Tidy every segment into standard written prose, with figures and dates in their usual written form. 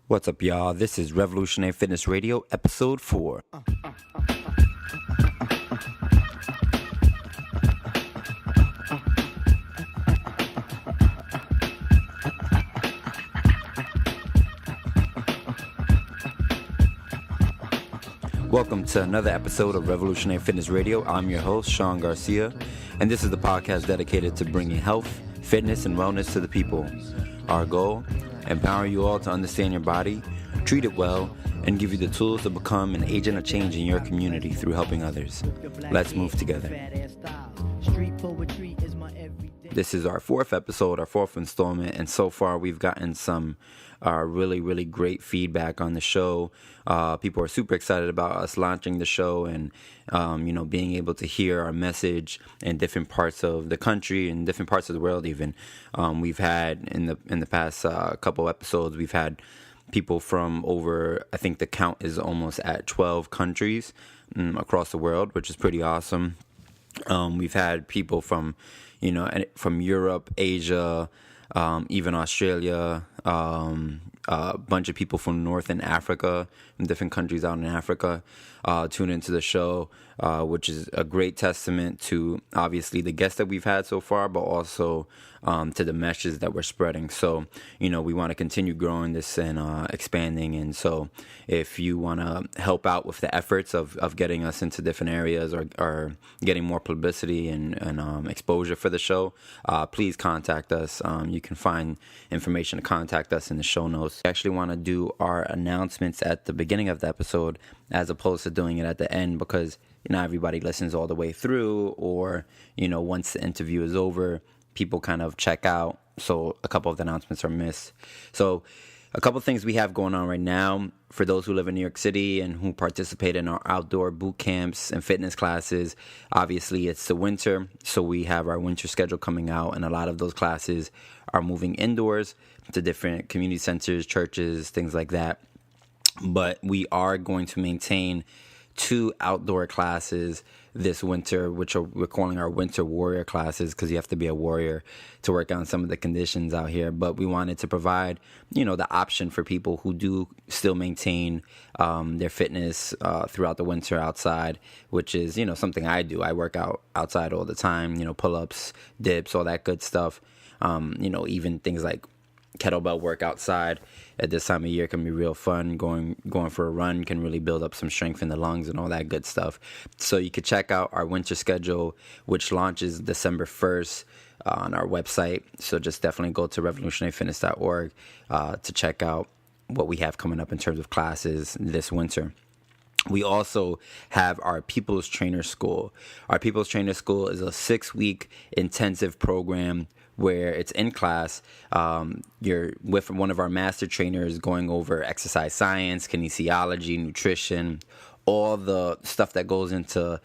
What's up, y'all? This is Revolutionary Fitness Radio, episode 4. Welcome to another episode of Revolutionary Fitness Radio. I'm your host, Sean Garcia, and this is the podcast dedicated to bringing health, fitness, and wellness to the people. Our goal: empower you all to understand your body, treat it well, and give you the tools to become an agent of change in your community through helping others. Let's move together. This is our 4th episode, our 4th installment, and so far we've gotten some really great feedback on the show. People are super excited about us launching the show and being able to hear our message in different parts of the country and different parts of the world. Even we've had in the past couple episodes, we've had people from over, I think the count is almost at 12 countries across the world, which is pretty awesome. We've had people from Europe, Asia, even Australia, a bunch of people from Northern Africa, from different countries out in Africa, tune into the show, which is a great testament to obviously the guests that we've had so far, but also to the messages that we're spreading. So, we want to continue growing this and expanding. And so if you want to help out with the efforts of getting us into different areas or getting more publicity and exposure for the show, please contact us. You can find information to contact us in the show notes. We actually want to do our announcements at the beginning of the episode as opposed to doing it at the end, because not everybody listens all the way through, or once the interview is over, people kind of check out, so a couple of the announcements are missed. So a couple of things we have going on right now for those who live in New York City and who participate in our outdoor boot camps and fitness classes. Obviously, it's the winter, so we have our winter schedule coming out, and a lot of those classes are moving indoors to different community centers, churches, things like that. But we are going to maintain 2 outdoor classes this winter, which we're calling our winter warrior classes, because you have to be a warrior to work on some of the conditions out here. But we wanted to provide, the option for people who do still maintain their fitness throughout the winter outside, which is, something I do. I work out outside all the time, pull-ups, dips, all that good stuff. Even things like kettlebell work outside at this time of year can be real fun. Going for a run can really build up some strength in the lungs and all that good stuff. So you could check out our winter schedule, which launches December 1st on our website. So just definitely go to revolutionaryfitness.org to check out what we have coming up in terms of classes this winter. We also have our People's Trainer School. Our People's Trainer School is a 6-week intensive program where it's in class. You're with one of our master trainers going over exercise science, kinesiology, nutrition, all the stuff that goes into,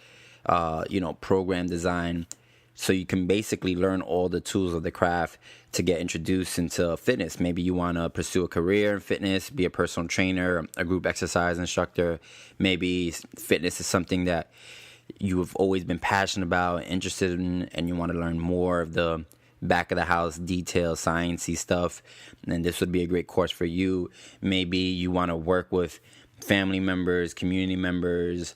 program design. So you can basically learn all the tools of the craft to get introduced into fitness. Maybe you want to pursue a career in fitness, be a personal trainer, a group exercise instructor. Maybe fitness is something that you have always been passionate about, interested in, and you want to learn more of the back of the house detail, sciencey stuff, and this would be a great course for you. Maybe you want to work with family members, community members,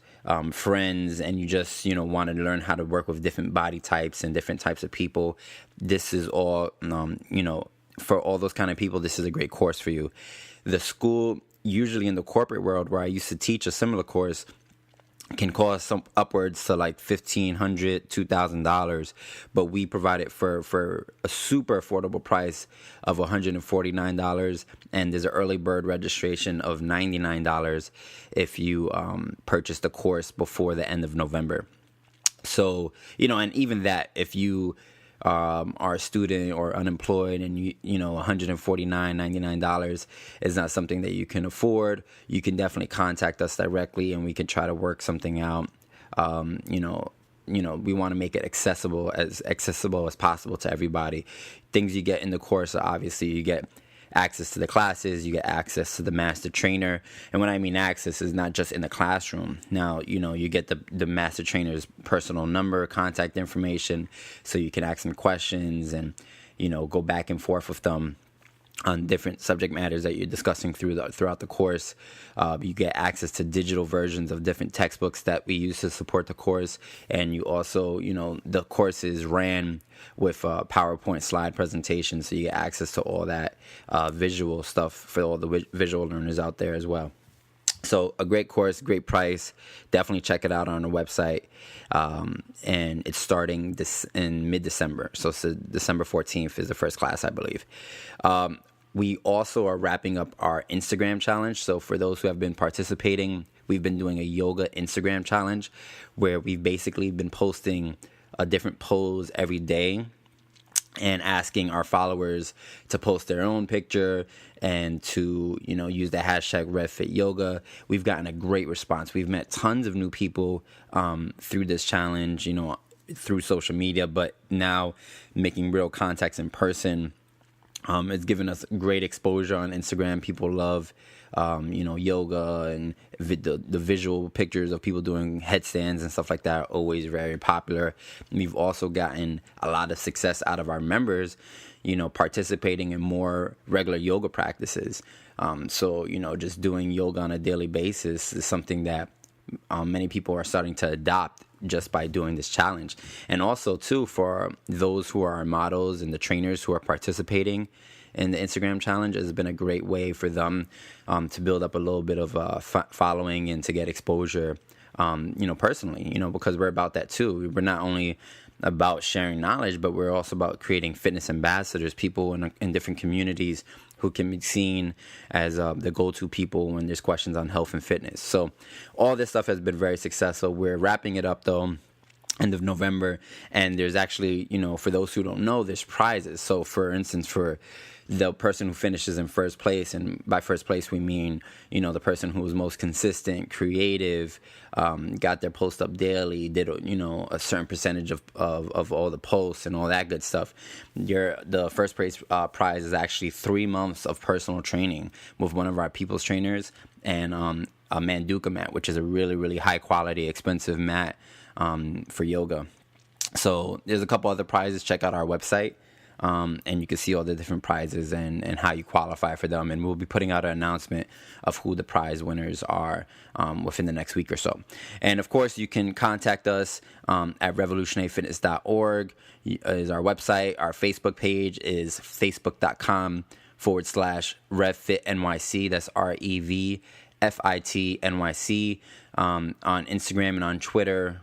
friends, and you just want to learn how to work with different body types and different types of people. This is all for all those kind of people. This is a great course for you. The school, usually in the corporate world where I used to teach a similar course, can cost some upwards to like $1,500, $2,000, but we provide it for a super affordable price of $149, and there's an early bird registration of $99 if you purchase the course before the end of November. So, and even that, if you are a student or unemployed and $149.99 is not something that you can afford, you can definitely contact us directly and we can try to work something out. We want to make it accessible as possible to everybody. Things you get in the course are obviously you get access to the classes, you get access to the master trainer. And when I mean access, is not just in the classroom. Now, you get the master trainer's personal number, contact information, so you can ask them questions and, go back and forth with them. on different subject matters that you're discussing throughout the course. You get access to digital versions of different textbooks that we use to support the course. And you also, the course is ran with PowerPoint slide presentations. So you get access to all that visual stuff for all the visual learners out there as well. So a great course, great price. Definitely check it out on the website. And it's starting this in mid-December. So December 14th is the first class, I believe. We also are wrapping up our Instagram challenge. So for those who have been participating, we've been doing a yoga Instagram challenge where we've basically been posting a different pose every day and asking our followers to post their own picture and to, use the hashtag RevFitYoga. We've gotten a great response. We've met tons of new people through this challenge, through social media, but now making real contacts in person. It's given us great exposure on Instagram. People love, yoga, and the visual pictures of people doing headstands and stuff like that are always very popular. We've also gotten a lot of success out of our members, participating in more regular yoga practices. So, just doing yoga on a daily basis is something that many people are starting to adopt just by doing this challenge. And also, too, for those who are our models and the trainers who are participating in the Instagram challenge, has been a great way for them to build up a little bit of following and to get exposure, personally, because we're about that, too. We're not only about sharing knowledge, but we're also about creating fitness ambassadors, people in different communities who can be seen as the go-to people when there's questions on health and fitness. So all this stuff has been very successful. We're wrapping it up, though, end of November. And there's actually, for those who don't know, there's prizes. So, for instance, for the person who finishes in first place, and by first place we mean, the person who was most consistent, creative, got their post up daily, did, a certain percentage of all the posts and all that good stuff. The first place prize is actually 3 months of personal training with one of our people's trainers and a Manduka mat, which is a really, really high quality, expensive mat for yoga. So there's a couple other prizes. Check out our website. And you can see all the different prizes and how you qualify for them. And we'll be putting out an announcement of who the prize winners are within the next week or so. And, of course, you can contact us at revolutionaryfitness.org is our website. Our Facebook page is facebook.com/RevFitNYC. That's RevFitNYC. On Instagram and on Twitter,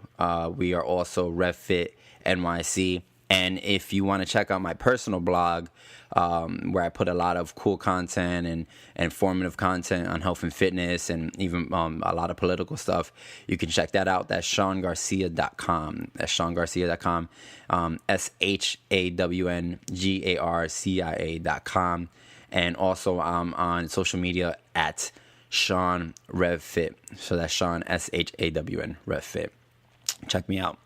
we are also RevFitNYC. And if you want to check out my personal blog, where I put a lot of cool content and informative content on health and fitness and even a lot of political stuff, you can check that out. That's SeanGarcia.com. That's SeanGarcia.com. ShawnGarcia.com. And also on social media at Sean RevFit. So that's Sean, SHAWN, RevFit. Check me out.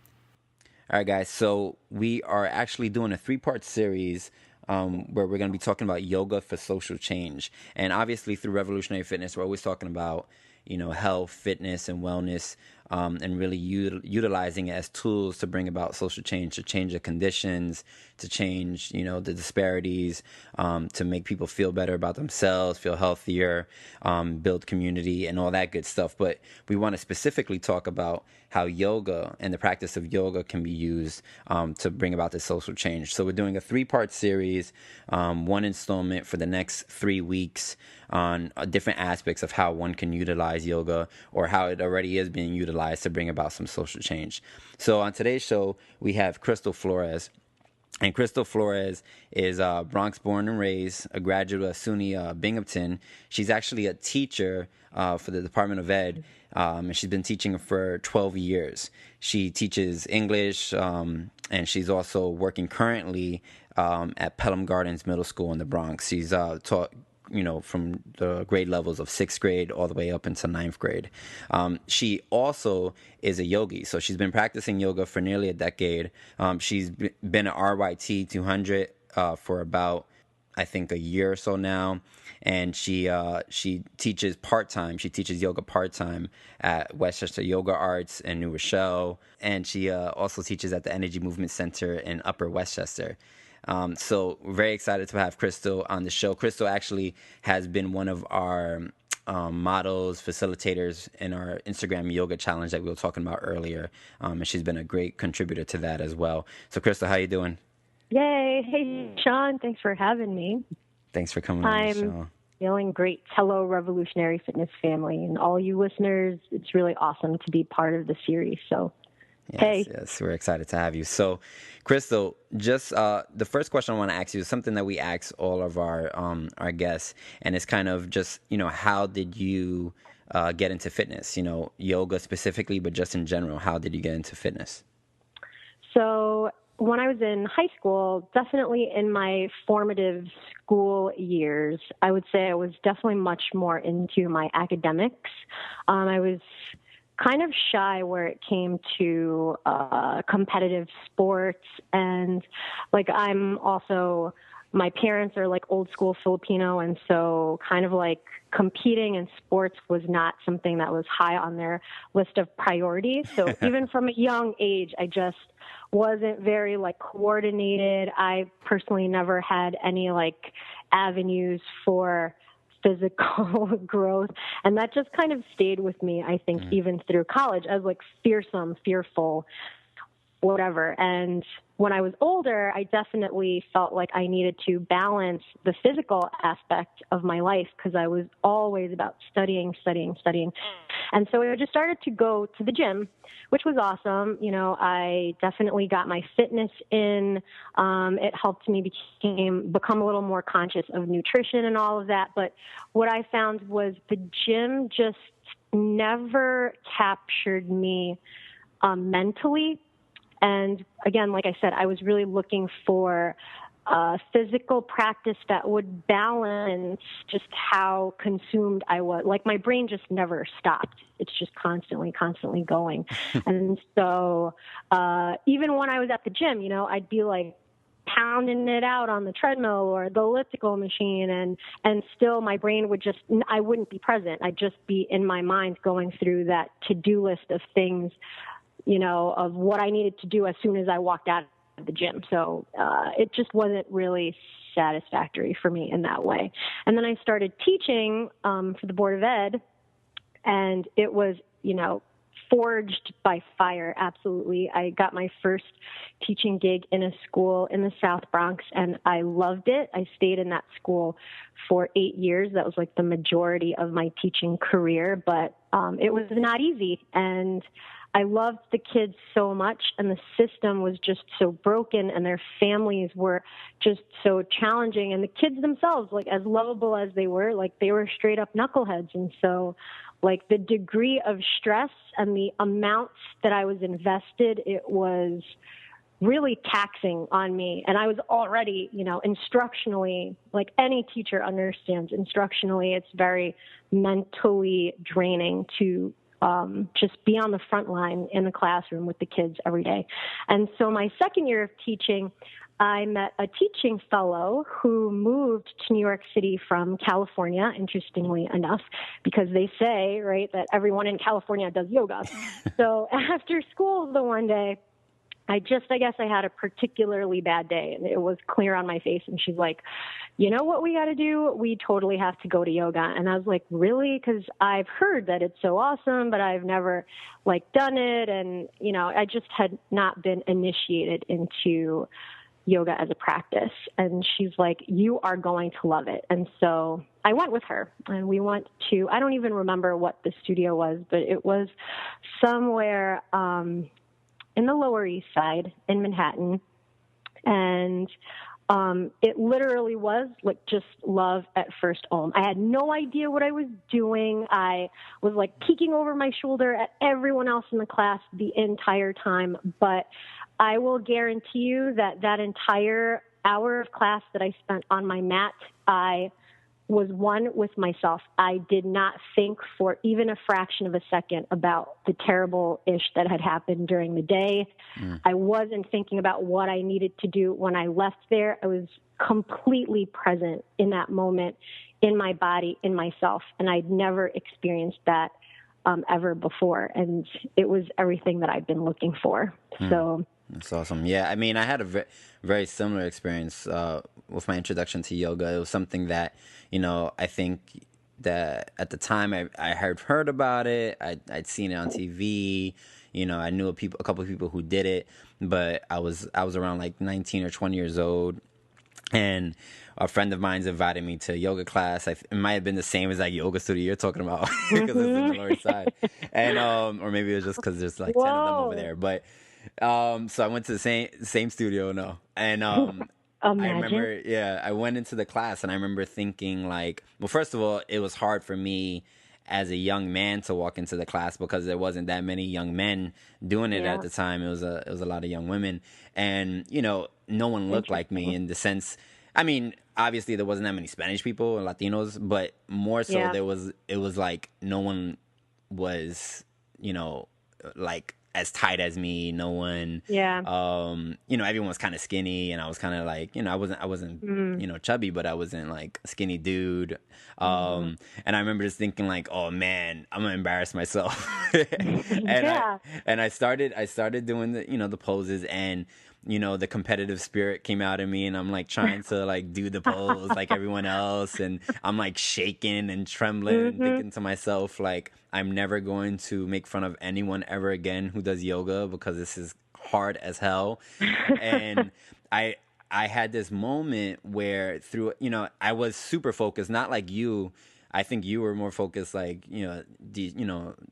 All right, guys, so we are actually doing a 3-part series where we're going to be talking about yoga for social change. And obviously through Revolutionary Fitness, we're always talking about, health, fitness, and wellness, and really utilizing it as tools to bring about social change, to change the conditions, to change, the disparities, to make people feel better about themselves, feel healthier, build community, and all that good stuff. But we want to specifically talk about how yoga and the practice of yoga can be used to bring about this social change. So we're doing a 3-part series, one installment for the next 3 weeks on different aspects of how one can utilize yoga or how it already is being utilized to bring about some social change. So on today's show, we have Chrystel Flores. And Chrystel Flores is Bronx born and raised, a graduate of SUNY Binghamton. She's actually a teacher for the Department of Ed, and she's been teaching for 12 years. She teaches English, and she's also working currently at Pelham Gardens Middle School in the Bronx. She's taught from the grade levels of 6th grade all the way up into 9th grade. She also is a yogi. So she's been practicing yoga for nearly a decade. She's been at RYT 200 for about, I think, a year or so now. And she teaches part-time. She teaches yoga part-time at Westchester Yoga Arts in New Rochelle. And she also teaches at the Energy Movement Center in Upper Westchester. So we're very excited to have Chrystel on the show. Chrystel actually has been one of our models, facilitators in our Instagram yoga challenge that we were talking about earlier. And she's been a great contributor to that as well. So Chrystel, how you doing? Yay. Hey, Sean, thanks for having me. Thanks for coming on the show. I'm feeling great. Hello, Revolutionary Fitness family. And all you listeners, it's really awesome to be part of the series. So, Yes, we're excited to have you. So, Chrystel, just the first question I want to ask you is something that we ask all of our guests, and it's kind of just, how did you get into fitness? Yoga specifically, but just in general, how did you get into fitness? So, when I was in high school, definitely in my formative school years, I would say I was definitely much more into my academics. I was kind of shy where it came to competitive sports, and I'm also, my parents are old school Filipino, and so kind of competing in sports was not something that was high on their list of priorities. So even from a young age, I just wasn't very coordinated. I personally never had any avenues for physical growth. And that just kind of stayed with me, I think, even through college. I was fearsome, fearful, whatever. And when I was older, I definitely felt like I needed to balance the physical aspect of my life because I was always about studying. And so I just started to go to the gym, which was awesome. I definitely got my fitness in. It helped me become a little more conscious of nutrition and all of that. But what I found was the gym just never captured me mentally. And again, like I said, I was really looking for physical practice that would balance just how consumed I was. My brain just never stopped. It's just constantly going. And so even when I was at the gym, I'd be pounding it out on the treadmill or the elliptical machine, and still my brain I wouldn't be present. I'd just be in my mind going through that to-do list of things, of what I needed to do as soon as I walked out of the gym. So it just wasn't really satisfactory for me in that way. And then I started teaching for the Board of Ed, and it was, forged by fire, absolutely. I got my first teaching gig in a school in the South Bronx, and I loved it. I stayed in that school for 8 years. That was the majority of my teaching career, but it was not easy. And I loved the kids so much, and the system was just so broken, and their families were just so challenging. And the kids themselves, as lovable as they were straight up knuckleheads. And so, the degree of stress and the amounts that I was invested, it was really taxing on me. And I was already, instructionally, any teacher understands, instructionally, it's very mentally draining to just be on the front line in the classroom with the kids every day. And so my second year of teaching, I met a teaching fellow who moved to New York City from California, interestingly enough, because they say, right, that everyone in California does yoga. So after school the one day, I guess I had a particularly bad day, and it was clear on my face. And she's like, you know what we got to do? We totally have to go to yoga. And I was like, really? Because I've heard that it's so awesome, but I've never done it. And, I just had not been initiated into yoga as a practice. And she's like, you are going to love it. And so I went with her, and we went to, I don't even remember what the studio was, but it was somewhere in the Lower East Side in Manhattan. And it literally was just love at first aim. I had no idea what I was doing. I was peeking over my shoulder at everyone else in the class the entire time. But I will guarantee you that entire hour of class that I spent on my mat, I was one with myself. I did not think for even a fraction of a second about the terrible ish that had happened during the day. I wasn't thinking about what I needed to do when I left there. I was completely present in that moment, in my body, in myself. And I'd never experienced that ever before. And it was everything that I've been looking for. So That's awesome. Yeah, I mean, I had a very similar experience with my introduction to yoga. It was something that, I think that at the time I had heard about it. I'd seen it on TV. I knew a couple of people who did it, but I was around like 19 or 20 years old, and a friend of mine's invited me to yoga class. It might have been the same as that yoga studio you're talking about because it's in the Lower Side, and or maybe it was just because there's like 10 of them over there. But so I went to the same studio, no, and I remember, yeah, I went into the class and I remember thinking like, well, first of all, it was hard for me as a young man to walk into the class because there wasn't that many young men doing it at the time. It was a lot of young women, and no one looked like me in the sense. I mean, obviously there wasn't that many Spanish people or Latinos, but more so it was like no one was, like as tight as me. No one, everyone was kind of skinny, and I was kind of like, I wasn't, chubby, but I wasn't like a skinny dude. And I remember just thinking like, oh man, I'm gonna embarrass myself. and I started doing the poses, and the competitive spirit came out of me, and I'm like trying to like do the pose like everyone else, and I'm like shaking and trembling and thinking to myself like, I'm never going to make fun of anyone ever again who does yoga because this is hard as hell. And I had this moment where I was super focused, not like you. I think you were more focused, like, the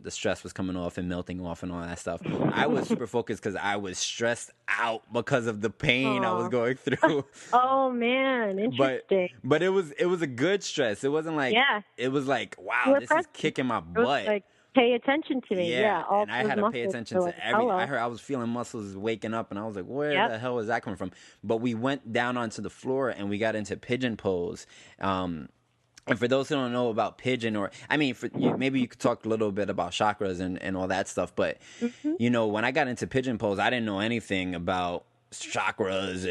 stress was coming off and melting off and all that stuff. I was super focused because I was stressed out because of the pain I was going through. Oh man, interesting. But it was a good stress. It wasn't like, it was like, wow, this is kicking my butt. It was like, pay attention to me. Yeah, and I had to pay attention to everything. I was feeling muscles waking up, and I was like, where the hell is that coming from? But we went down onto the floor, and we got into pigeon pose. And for those who don't know about pigeon, maybe you could talk a little bit about chakras and all that stuff. But, when I got into pigeon pose, I didn't know anything about chakras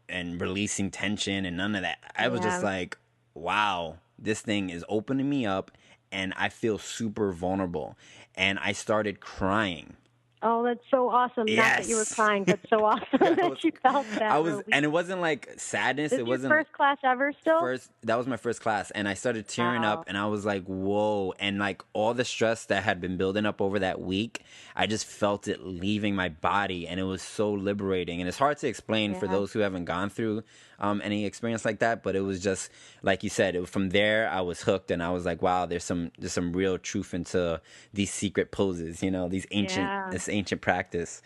and releasing tension and none of that. I was just like, wow, this thing is opening me up, and I feel super vulnerable. And I started crying. Oh, that's so awesome. Yes. Not that you were crying, but so awesome that you felt that. And it wasn't like sadness. It wasn't your first class ever still? That was my first class. And I started tearing up, and I was like, whoa. And like all the stress that had been building up over that week, I just felt it leaving my body, and it was so liberating. And it's hard to explain for those who haven't gone through any experience like that, but it was just, like you said, from there I was hooked, and I was like, wow, there's some real truth into these secret poses, this ancient practice.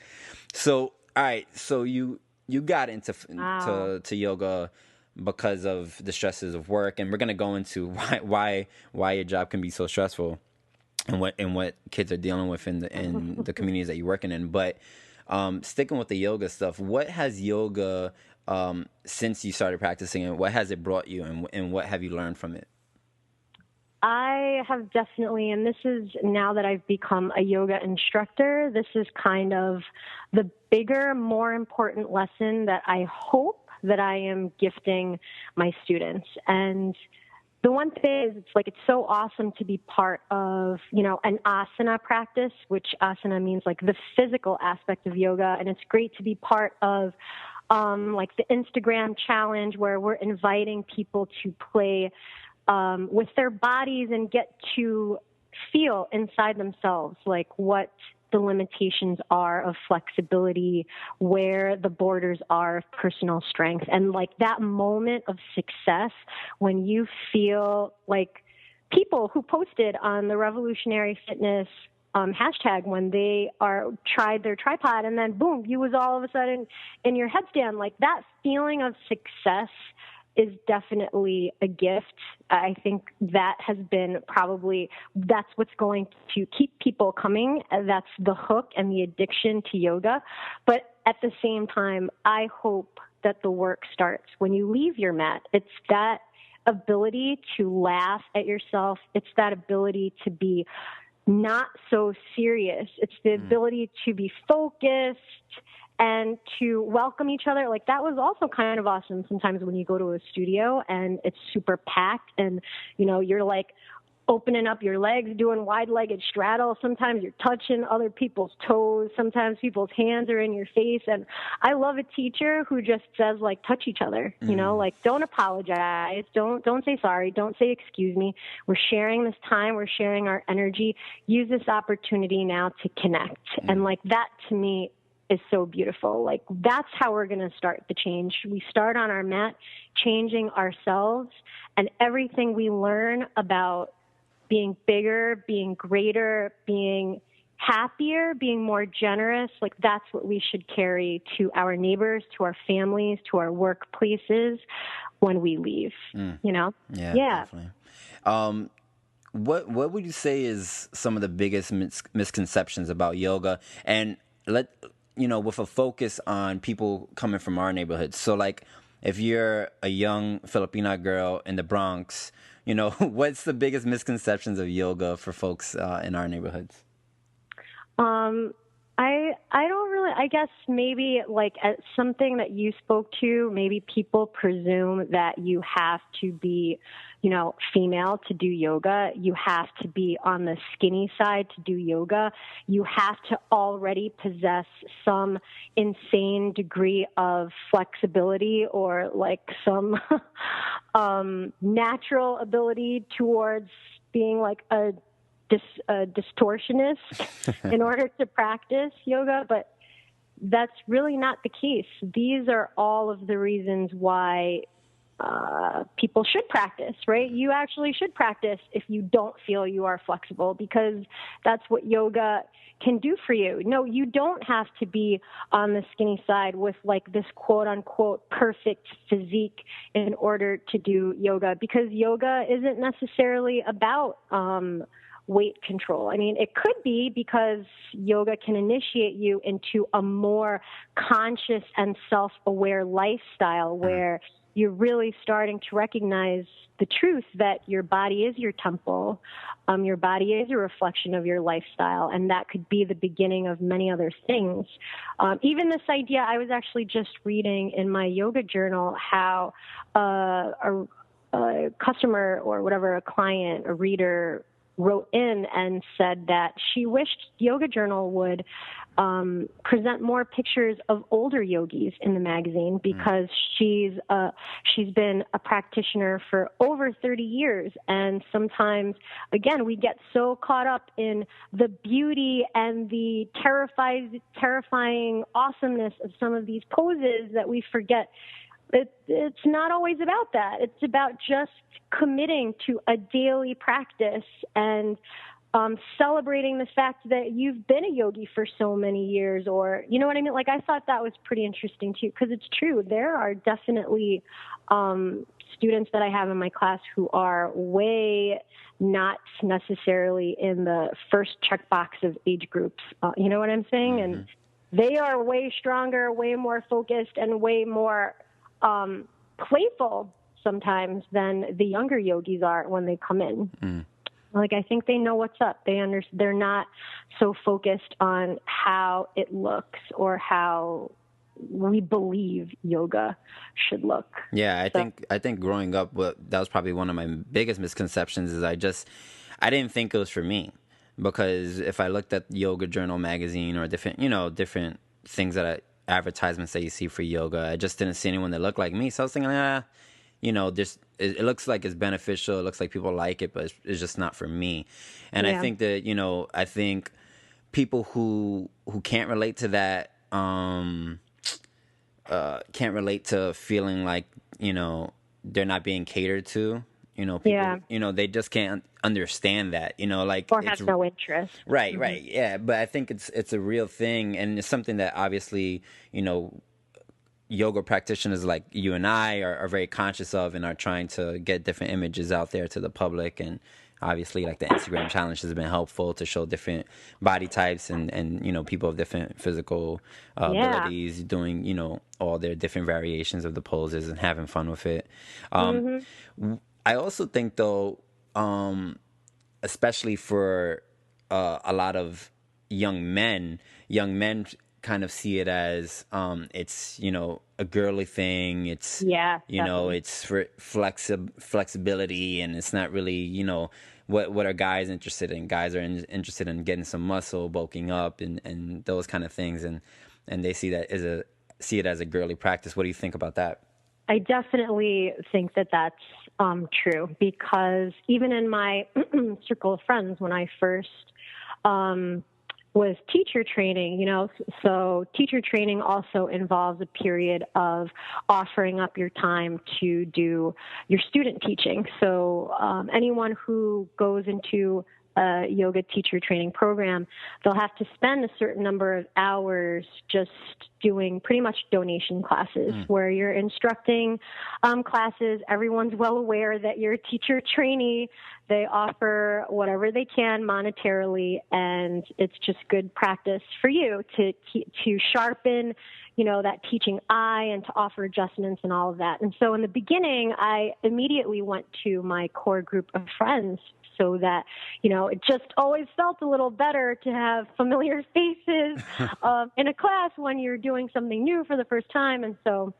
So, all right, so you got into to yoga because of the stresses of work, and we're gonna go into why your job can be so stressful, and what kids are dealing with in the communities that you're working in. But sticking with the yoga stuff, what has yoga since you started practicing it, what has it brought you, and what have you learned from it? I have definitely, and this is now that I've become a yoga instructor, this is kind of the bigger, more important lesson that I hope that I am gifting my students. And the one thing is, it's so awesome to be part of, an asana practice, which asana means like the physical aspect of yoga. And it's great to be part of like the Instagram challenge, where we're inviting people to play with their bodies and get to feel inside themselves, like what the limitations are of flexibility, where the borders are of personal strength. And like that moment of success when you feel like people who posted on the Revolutionary Fitness hashtag when they tried their tripod, and then boom, you was all of a sudden in your headstand, like that feeling of success is definitely a gift. I think that has been that's what's going to keep people coming. That's the hook and the addiction to yoga. But at the same time, I hope that the work starts when you leave your mat. It's that ability to laugh at yourself. It's that ability to be not so serious. It's the ability to be focused and to welcome each other. Like that was also kind of awesome sometimes when you go to a studio and it's super packed and, you're like opening up your legs, doing wide-legged straddle. Sometimes you're touching other people's toes. Sometimes people's hands are in your face. And I love a teacher who just says, like, touch each other, you know, like, don't apologize. Don't say sorry. Don't say excuse me. We're sharing this time. We're sharing our energy. Use this opportunity now to connect. And, like, that to me is so beautiful. Like, that's how we're going to start the change. We start on our mat, changing ourselves, and everything we learn about being bigger, being greater, being happier, being more generous, like, that's what we should carry to our neighbors, to our families, to our workplaces when we leave, you know? Yeah. Definitely. What would you say is some of the biggest misconceptions about yoga? And with a focus on people coming from our neighborhoods. So, like, if you're a young Filipina girl in the Bronx, what's the biggest misconceptions of yoga for folks in our neighborhoods? I don't really, I guess maybe like something that you spoke to, maybe people presume that you have to be, female to do yoga. You have to be on the skinny side to do yoga. You have to already possess some insane degree of flexibility or like some natural ability towards being like a distortionist in order to practice yoga, but that's really not the case. These are all of the reasons why people should practice, right? You actually should practice if you don't feel you are flexible, because that's what yoga can do for you. No, you don't have to be on the skinny side with like this quote unquote perfect physique in order to do yoga, because yoga isn't necessarily about weight control. I mean, it could be, because yoga can initiate you into a more conscious and self-aware lifestyle where you're really starting to recognize the truth that your body is your temple. Your body is a reflection of your lifestyle, and that could be the beginning of many other things. Even this idea, I was actually just reading in my yoga journal how a customer or whatever, a client, a reader, wrote in and said that she wished Yoga Journal would present more pictures of older yogis in the magazine, because she's been a practitioner for over 30 years. And sometimes, again, we get so caught up in the beauty and the terrifying awesomeness of some of these poses that we forget it's not always about that. It's about just committing to a daily practice and celebrating the fact that you've been a yogi for so many years, or, you know what I mean? Like, I thought that was pretty interesting too, because it's true. There are definitely students that I have in my class who are way not necessarily in the first checkbox of age groups. You know what I'm saying? Mm-hmm. And they are way stronger, way more focused, and way more playful sometimes than the younger yogis are when they come in. Like, I think they know what's up. They're not so focused on how it looks or how we believe yoga should look. Yeah, I think growing up, that was probably one of my biggest misconceptions, is I didn't think it was for me, because if I looked at Yoga Journal magazine or different things advertisements that you see for yoga, I just didn't see anyone that looked like me. So I was thinking, it looks like it's beneficial. It looks like people like it, but it's just not for me. And I think that, I think people who can't relate to that, can't relate to feeling like, they're not being catered to. People, they just can't understand that, like, or has no interest. Right, mm-hmm. Right. Yeah. But I think it's a real thing, and it's something that obviously, yoga practitioners like you and I are very conscious of, and are trying to get different images out there to the public. And obviously, like, the Instagram challenge has been helpful to show different body types and people of different physical abilities doing, all their different variations of the poses and having fun with it. I also think, though, especially for a lot of young men kind of see it as it's, you know, a girly thing. It's, Yeah, you know, definitely. it's for flexibility, and it's not really, you know, what are guys interested in. Guys are interested in getting some muscle, bulking up, and those kind of things, and they see it as a girly practice. What do you think about that? I definitely think that that's true, because even in my circle of friends, when I first was teacher training, you know, so teacher training also involves a period of offering up your time to do your student teaching. So anyone who goes into a yoga teacher training program, they'll have to spend a certain number of hours just doing pretty much donation classes where you're instructing classes. Everyone's well aware that you're a teacher trainee. They offer whatever they can monetarily, and it's just good practice for you to sharpen, you know, that teaching eye and to offer adjustments and all of that. And so in the beginning, I immediately went to my core group of friends, so that, you know, it just always felt a little better to have familiar faces in a class when you're doing something new for the first time. And so,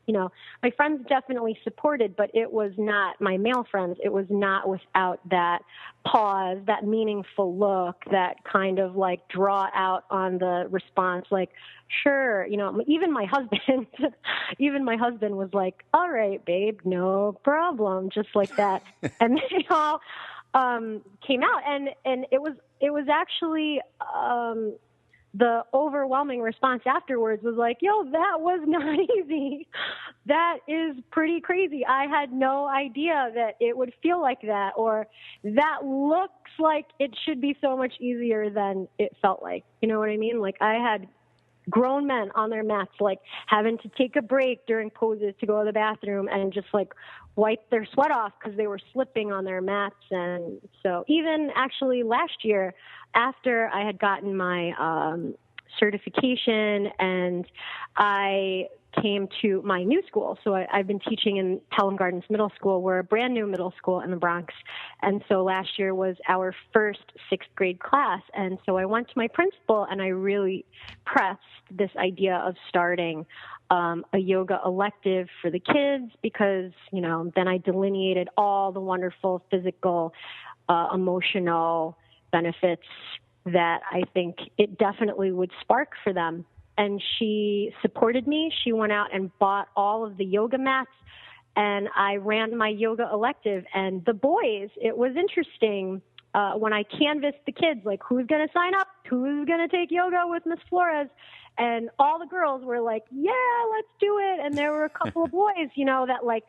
you know, my friends definitely supported, but it was not, my male friends, it was not without that pause, that meaningful look, that kind of like draw out on the response, like, sure, you know, even my husband was like, all right, babe, no problem, just like that. And they all came out, and it was actually the overwhelming response afterwards was like, yo, that was not easy. That is pretty crazy. I had no idea that it would feel like that, or that looks like it should be so much easier than it felt like. You know what I mean? Like, I had grown men on their mats, like having to take a break during poses to go to the bathroom and just like wipe their sweat off because they were slipping on their mats. And so even actually last year, after I had gotten my certification and I came to my new school. So I've been teaching in Pelham Gardens Middle School. We're a brand new middle school in the Bronx. And so last year was our first 6th grade class. And so I went to my principal and I really pressed this idea of starting a yoga elective for the kids, because, you know, then I delineated all the wonderful physical, emotional benefits that I think it definitely would spark for them. And she supported me. She went out and bought all of the yoga mats, and I ran my yoga elective. And the boys, it was interesting when I canvassed the kids, like, who's going to sign up? Who's going to take yoga with Miss Flores? And all the girls were like, yeah, let's do it. And there were a couple of boys, you know, that like,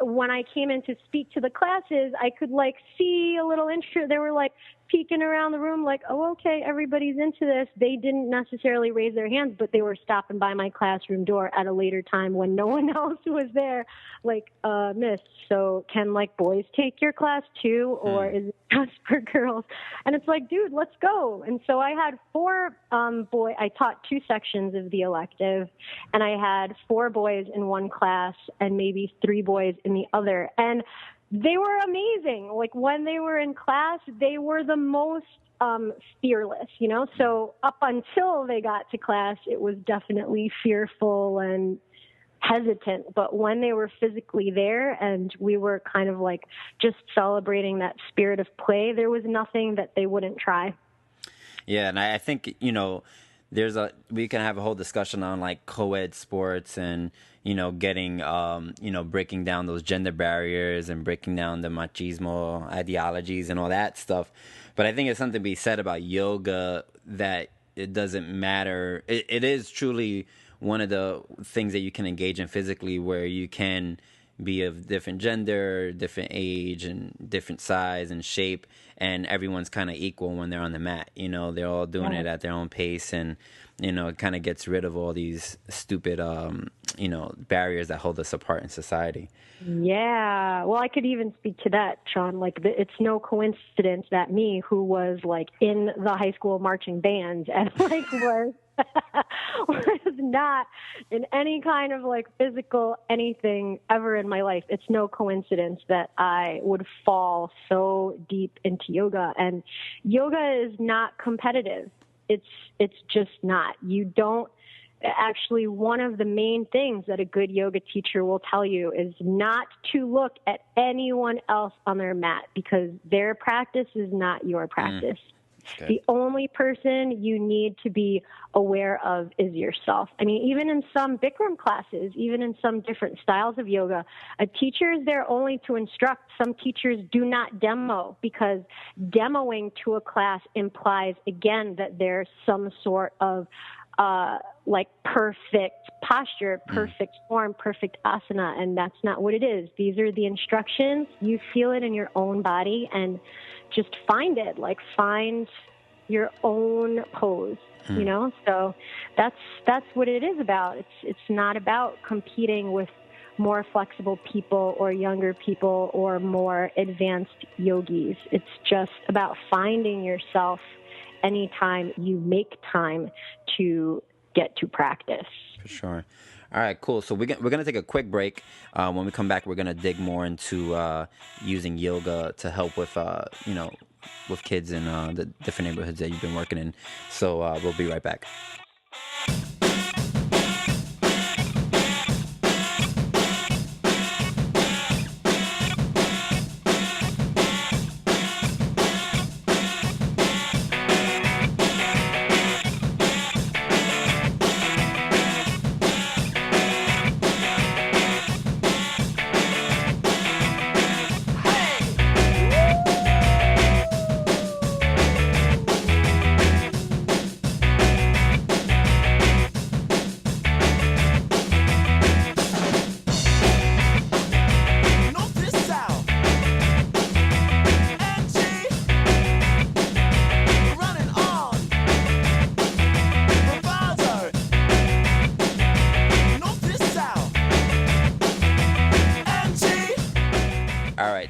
when I came in to speak to the classes, I could like see a little interest. They were like peeking around the room like, oh, okay, everybody's into this. They didn't necessarily raise their hands, but they were stopping by my classroom door at a later time when no one else was there. Like, miss, so can like boys take your class too? Or is it just for girls? And it's like, dude, let's go. And so I had 4 I taught 2 sections of the elective, and I had 4 boys in one class and maybe 3 boys in the other. And they were amazing. Like, when they were in class, they were the most fearless, you know? So up until they got to class, it was definitely fearful and hesitant. But when they were physically there and we were kind of like just celebrating that spirit of play, there was nothing that they wouldn't try. Yeah, and I think, you know, we can have a whole discussion on like co-ed sports and, you know, getting, you know, breaking down those gender barriers and breaking down the machismo ideologies and all that stuff. But I think it's something to be said about yoga, that it doesn't matter. It is truly one of the things that you can engage in physically, where you can be of different gender, different age, and different size and shape, and everyone's kind of equal when they're on the mat. You know, they're all doing it at their own pace, and, you know, it kind of gets rid of all these stupid, you know, barriers that hold us apart in society. Yeah. Well, I could even speak to that, Sean. Like, it's no coincidence that me, who was like in the high school marching band and like was not in any kind of like physical anything ever in my life. It's no coincidence that I would fall so deep into yoga. And yoga is not competitive. It's just not. You don't. Actually, one of the main things that a good yoga teacher will tell you is not to look at anyone else on their mat, because their practice is not your practice. Okay. The only person you need to be aware of is yourself. I mean, even in some Bikram classes, even in some different styles of yoga, a teacher is there only to instruct. Some teachers do not demo, because demoing to a class implies, again, that there's some sort of like perfect posture, perfect form, perfect asana, and that's not what it is. These are the instructions. You feel it in your own body, and just find it. Like, find your own pose, you know? So that's what it is about. It's not about competing with more flexible people or younger people or more advanced yogis. It's just about finding yourself anytime you make time to get to practice. For sure. All right, cool. So we're going to take a quick break. When we come back, we're going to dig more into using yoga to help with, with kids in the different neighborhoods that you've been working in. So we'll be right back.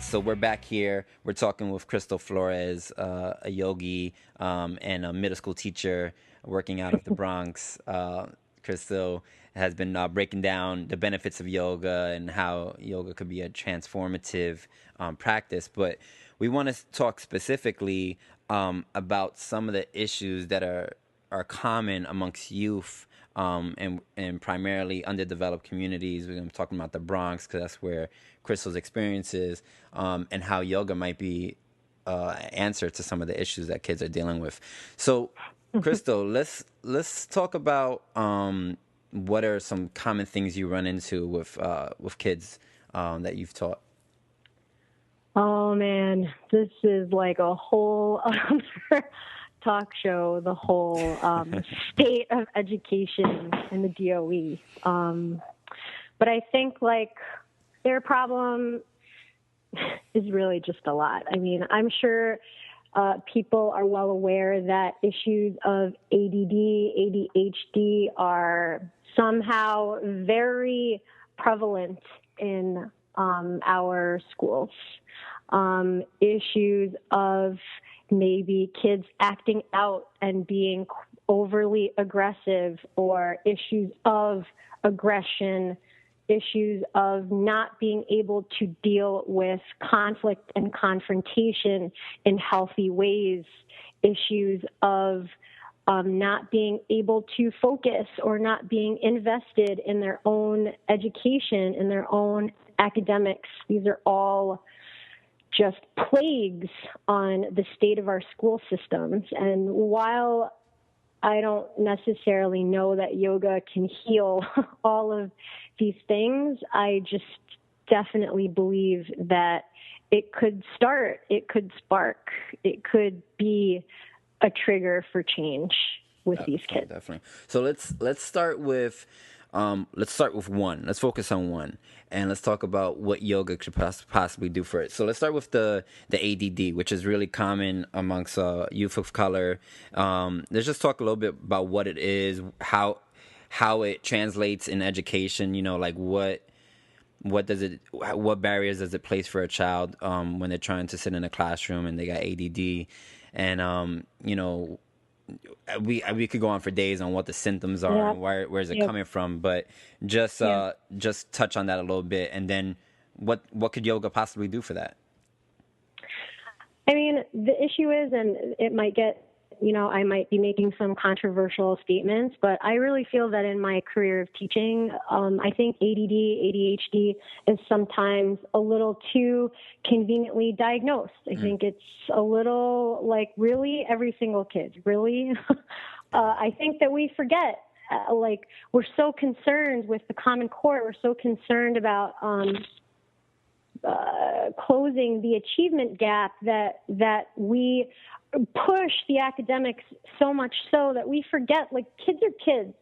So we're back here. We're talking with Chrystel Flores, a yogi and a middle school teacher working out of the Bronx. Chrystel has been breaking down the benefits of yoga and how yoga could be a transformative practice. But we want to talk specifically about some of the issues that are common amongst youth and primarily underdeveloped communities. We're talking about the Bronx because that's where Chrystel's experience is, and how yoga might be answer to some of the issues that kids are dealing with. So, Chrystel, let's talk about what are some common things you run into with kids that you've taught. Oh man, this is like a whole other talk show, the whole state of education in the DOE. But I think like their problem is really just a lot. I mean, I'm sure people are well aware that issues of ADD, ADHD are somehow very prevalent in our schools. Issues of maybe kids acting out and being overly aggressive, or issues of aggression, issues of not being able to deal with conflict and confrontation in healthy ways, issues of not being able to focus or not being invested in their own education, in their own academics. These are all just plagues on the state of our school systems. And while I don't necessarily know that yoga can heal all of these things, I just definitely believe that it could start, it could spark, it could be a trigger for change with these kids. Definitely. So let's start with one. Let's focus on one, and let's talk about what yoga could possibly do for it. So let's start with the ADD, which is really common amongst youth of color. Let's just talk a little bit about what it is, how it translates in education. You know, like what barriers does it place for a child when they're trying to sit in a classroom and they got ADD, and you know. We could go on for days on what the symptoms are and where is it coming from, but just touch on that a little bit, and then what could yoga possibly do for that? I mean, the issue is, and it might get I might be making some controversial statements, but I really feel that in my career of teaching, I think ADD, ADHD is sometimes a little too conveniently diagnosed. I think it's a little like, really, every single kid, really? I think that we forget, we're so concerned with the Common Core. We're so concerned about closing the achievement gap that we push the academics so much so that we forget, kids are kids,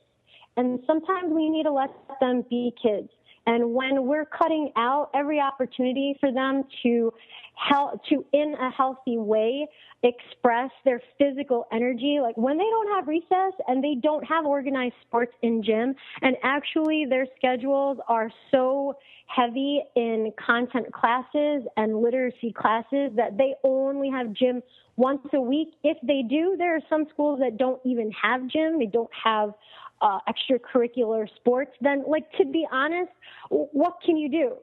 and sometimes we need to let them be kids. And when we're cutting out every opportunity for them to in a healthy way, express their physical energy, like when they don't have recess and they don't have organized sports in gym, and actually their schedules are so heavy in content classes and literacy classes that they only have gym once a week. If they do, there are some schools that don't even have gym. They don't have extracurricular sports. Then, to be honest, what can you do?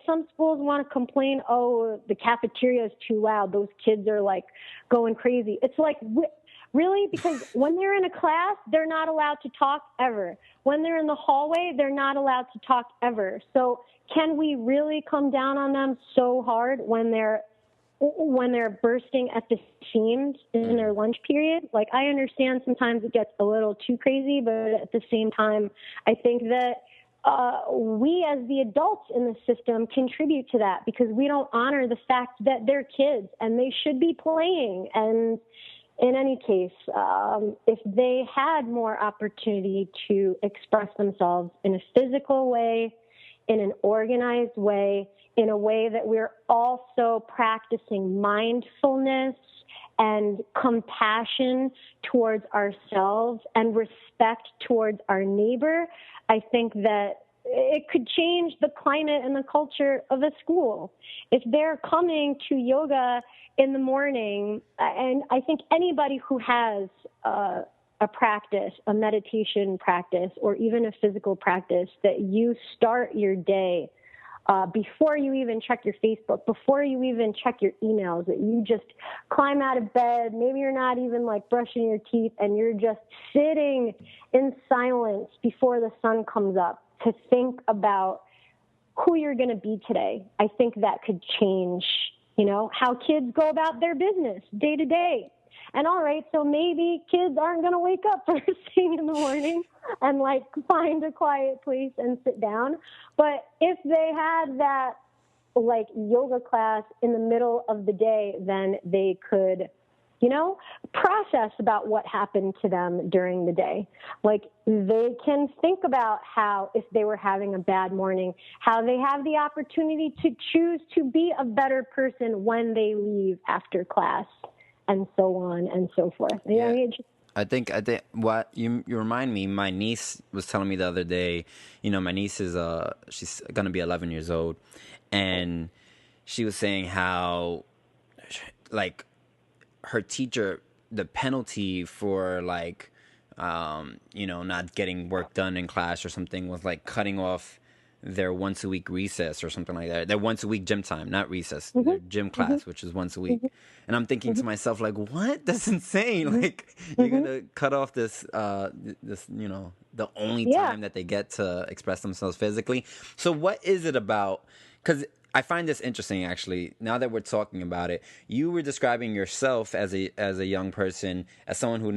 Some schools want to complain, oh, the cafeteria is too loud. Those kids are going crazy. It's really? Because when they're in a class, they're not allowed to talk ever. When they're in the hallway, they're not allowed to talk ever. So can we really come down on them so hard when they're bursting at the seams in their lunch period? I understand sometimes it gets a little too crazy, but at the same time, I think that we as the adults in the system contribute to that because we don't honor the fact that they're kids and they should be playing. And in any case, if they had more opportunity to express themselves in a physical way, in an organized way, in a way that we're also practicing mindfulness and compassion towards ourselves and respect towards our neighbor, I think that it could change the climate and the culture of a school. If they're coming to yoga in the morning, and I think anybody who has a practice, a meditation practice, or even a physical practice, that you start your day before you even check your Facebook, before you even check your emails, that you just climb out of bed. Maybe you're not even brushing your teeth and you're just sitting in silence before the sun comes up to think about who you're going to be today. I think that could change, how kids go about their business day to day. And all right, so maybe kids aren't going to wake up first thing in the morning and find a quiet place and sit down. But if they had that yoga class in the middle of the day, then they could, process about what happened to them during the day. They can think about how, if they were having a bad morning, how they have the opportunity to choose to be a better person when they leave after class, and so on and so forth. Yeah. I think what you remind me, my niece was telling me the other day, my niece is she's going to be 11 years old, and she was saying how her teacher, the penalty for not getting work done in class or something was cutting off their once a week recess or something like that. Their once a week gym time, not recess, their gym class, which is once a week. And I'm thinking to myself, what? That's insane. You're going to cut off this, the only time that they get to express themselves physically. So what is it about? Because I find this interesting, actually. Now that we're talking about it, you were describing yourself as a young person, as someone who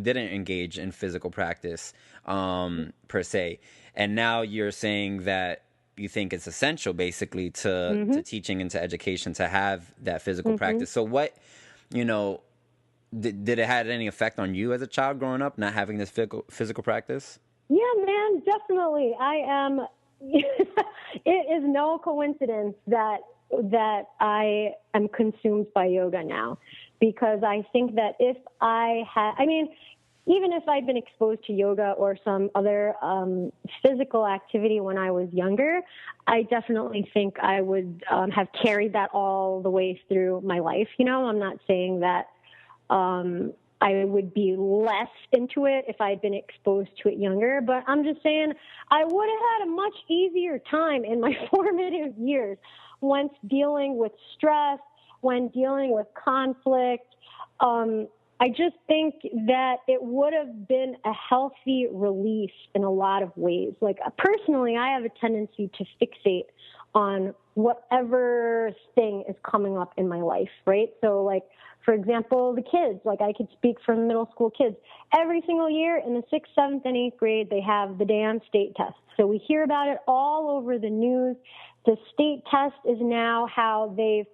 didn't engage in physical practice per se, and now you're saying that you think it's essential, basically, to teaching and to education to have that physical practice. So what, did it have any effect on you as a child growing up, not having this physical practice? Yeah, man, definitely. It is no coincidence that I am consumed by yoga now, because I think that if I had, even if I'd been exposed to yoga or some other physical activity when I was younger, I definitely think I would have carried that all the way through my life. I'm not saying that I would be less into it if I'd been exposed to it younger, but I'm just saying I would have had a much easier time in my formative years when dealing with stress, when dealing with conflict. I just think that it would have been a healthy release in a lot of ways. Like personally, I have a tendency to fixate on whatever thing is coming up in my life, right? So like, for example, the kids, like I could speak for middle school kids. Every single year in the 6th, 7th, and 8th grade, they have the damn state test. So we hear about it all over the news. The state test is now how they've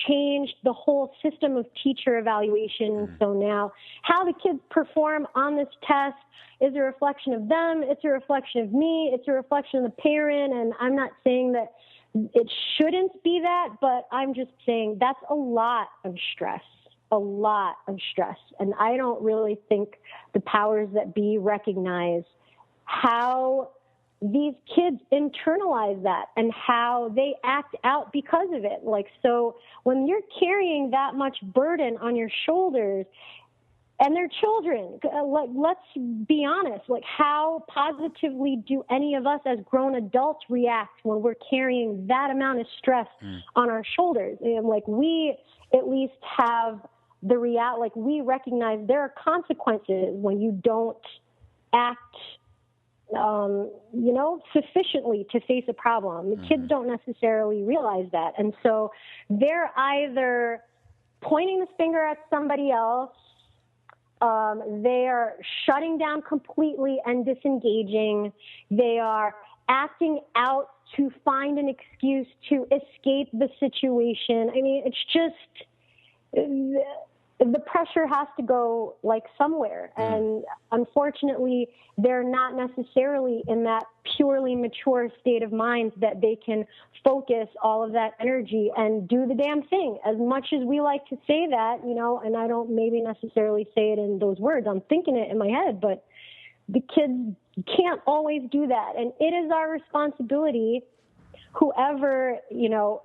changed the whole system of teacher evaluation. So now how the kids perform on this test is a reflection of them. It's a reflection of me. It's a reflection of the parent. And I'm not saying that it shouldn't be that, but I'm just saying that's a lot of stress. And I don't really think the powers that be recognize how these kids internalize that and how they act out because of it. Like, so when you're carrying that much burden on your shoulders and they're children, like, let's be honest, like how positively do any of us as grown adults react when we're carrying that amount of stress on our shoulders? And like, we at least have the like we recognize there are consequences when you don't act sufficiently to face a problem. The kids don't necessarily realize that. And so they're either pointing the finger at somebody else, they are shutting down completely and disengaging, they are acting out to find an excuse to escape the situation. I mean, it's just... the pressure has to go like somewhere. And unfortunately, they're not necessarily in that purely mature state of mind that they can focus all of that energy and do the damn thing. As much as we like to say that, and I don't maybe necessarily say it in those words, I'm thinking it in my head, but the kids can't always do that. And it is our responsibility, whoever,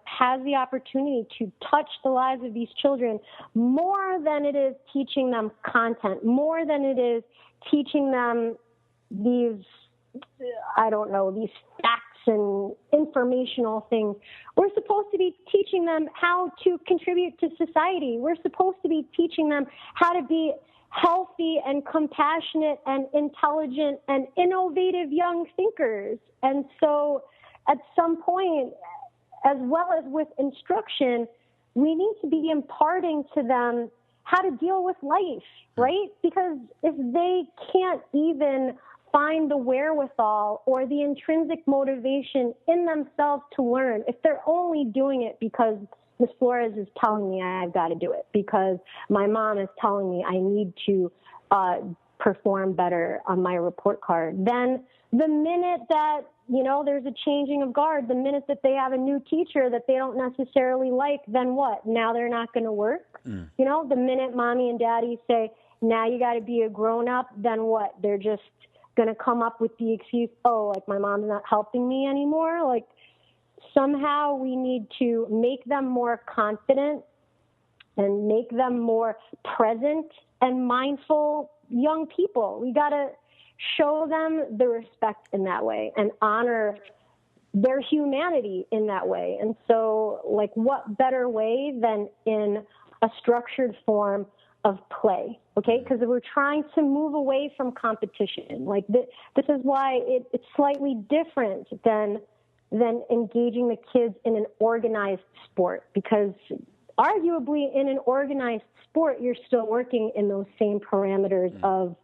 has the opportunity to touch the lives of these children, more than it is teaching them content, more than it is teaching them these, these facts and informational things. We're supposed to be teaching them how to contribute to society. We're supposed to be teaching them how to be healthy and compassionate and intelligent and innovative young thinkers. And so at some point, as well as with instruction, we need to be imparting to them how to deal with life, right? Because if they can't even find the wherewithal or the intrinsic motivation in themselves to learn, if they're only doing it because Ms. Flores is telling me I've got to do it, because my mom is telling me I need to perform better on my report card, then the minute that there's a changing of guard, the minute that they have a new teacher that they don't necessarily like, then what? Now they're not going to work. The minute mommy and daddy say, now you got to be a grown up, then what? They're just going to come up with the excuse, like my mom's not helping me anymore. Like somehow we need to make them more confident and make them more present and mindful young people. We got to show them the respect in that way and honor their humanity in that way. And so, like, what better way than in a structured form of play, okay? Because we're trying to move away from competition. Like, this is why it's slightly different than engaging the kids in an organized sport, because arguably in an organized sport, you're still working in those same parameters of,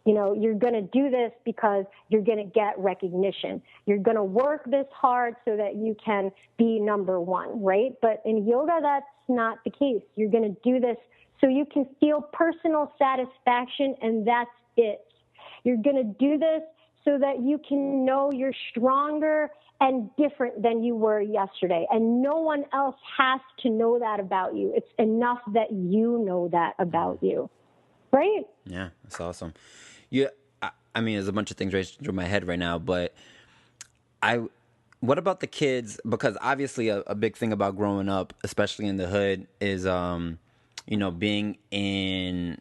you're going to do this because you're going to get recognition. You're going to work this hard so that you can be number one, right? But in yoga, that's not the case. You're going to do this so you can feel personal satisfaction, and that's it. You're going to do this so that you can know you're stronger and different than you were yesterday. And no one else has to know that about you. It's enough that you know that about you, right? Yeah, that's awesome. Yeah, I mean, there's a bunch of things racing through my head right now, but what about the kids? Because obviously a big thing about growing up, especially in the hood, is, being in,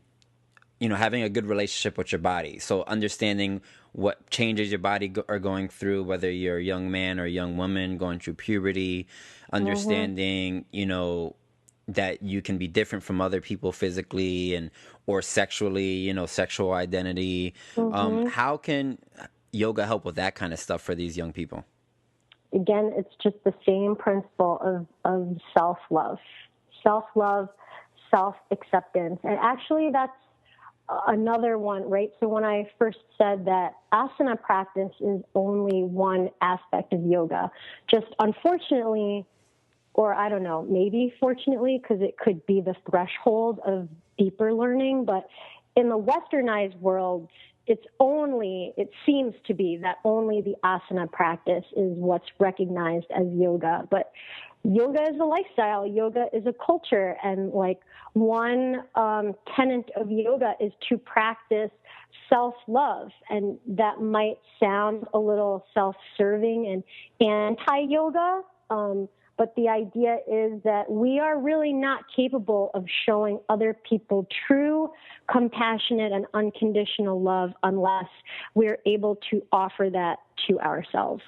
having a good relationship with your body. So understanding what changes your body are going through, whether you're a young man or a young woman going through puberty, understanding, that you can be different from other people physically and or sexually, sexual identity. How can yoga help with that kind of stuff for these young people? Again, it's just the same principle of self-love, self-acceptance. And actually, that's another one, right? So when I first said that asana practice is only one aspect of yoga, just unfortunately, or I don't know, maybe fortunately, because it could be the threshold of deeper learning, but in the westernized world, it seems to be that only the asana practice is what's recognized as yoga. But yoga is a lifestyle. Yoga is a culture. And like one tenet of yoga is to practice self-love. And that might sound a little self-serving and anti-yoga. But the idea is that we are really not capable of showing other people true, compassionate, and unconditional love unless we're able to offer that to ourselves.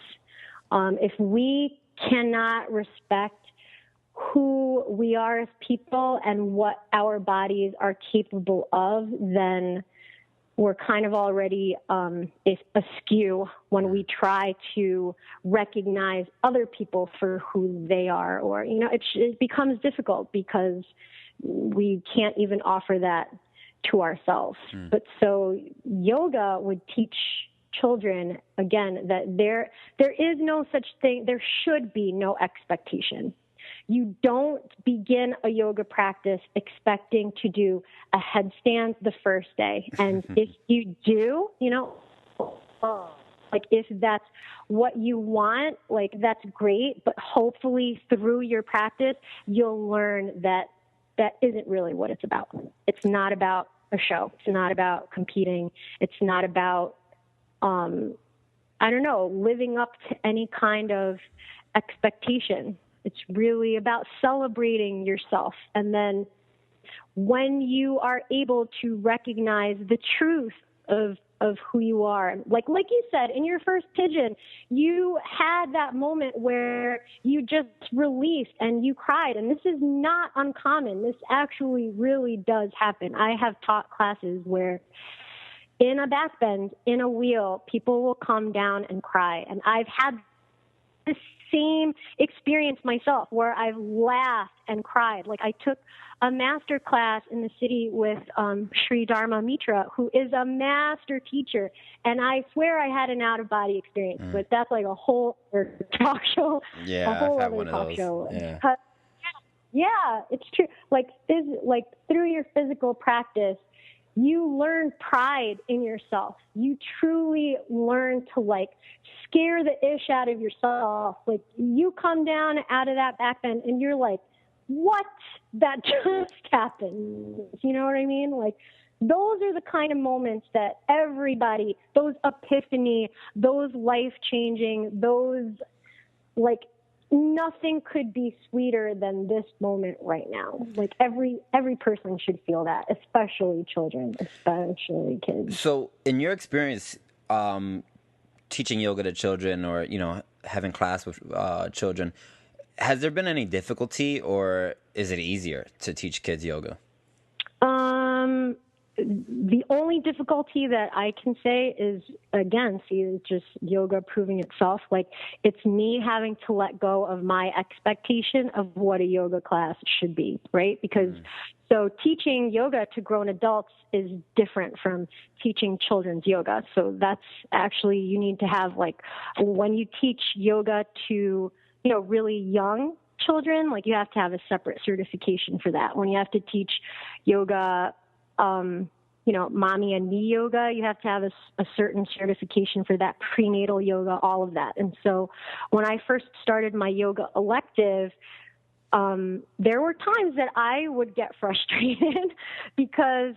If we cannot respect who we are as people and what our bodies are capable of, then we're kind of already askew when we try to recognize other people for who they are. Or, it becomes difficult because we can't even offer that to ourselves. But so yoga would teach children, again, that there is no such thing, there should be no expectation. You don't begin a yoga practice expecting to do a headstand the first day. And if you do, like if that's what you want, like that's great. But hopefully through your practice, you'll learn that isn't really what it's about. It's not about a show. It's not about competing. It's not about, living up to any kind of expectation. It's really about celebrating yourself. And then when you are able to recognize the truth of who you are, like you said, in your first pigeon, you had that moment where you just released and you cried. And this is not uncommon. This actually really does happen. I have taught classes where in a backbend, in a wheel, people will come down and cry. And I've had this same experience myself where I've laughed and cried. Like I took a master class in the city with Sri Dharma Mitra, who is a master teacher. And I swear I had an out-of-body experience, but that's like a whole other talk show. Yeah, a whole I've had other one talk of those. show. Yeah. Yeah, it's true. Like through your physical practice, you learn pride in yourself. You truly learn to like scare the ish out of yourself. Like you come down out of that back bend and you're like, what? That just happened. You know what I mean? Like those are the kind of moments that everybody, those epiphany, those life-changing, those like nothing could be sweeter than this moment right now. Like every person should feel that, especially children, especially kids. So in your experience, teaching yoga to children or, having class with children, has there been any difficulty or is it easier to teach kids yoga? The only difficulty that I can say is, again, just yoga proving itself. Like it's me having to let go of my expectation of what a yoga class should be, right? Because so teaching yoga to grown adults is different from teaching children's yoga. So that's actually, you need to have like, when you teach yoga to, really young children, like you have to have a separate certification for that. When you have to teach yoga, mommy and me yoga, you have to have a certain certification for that, prenatal yoga, all of that. And so when I first started my yoga elective, there were times that I would get frustrated because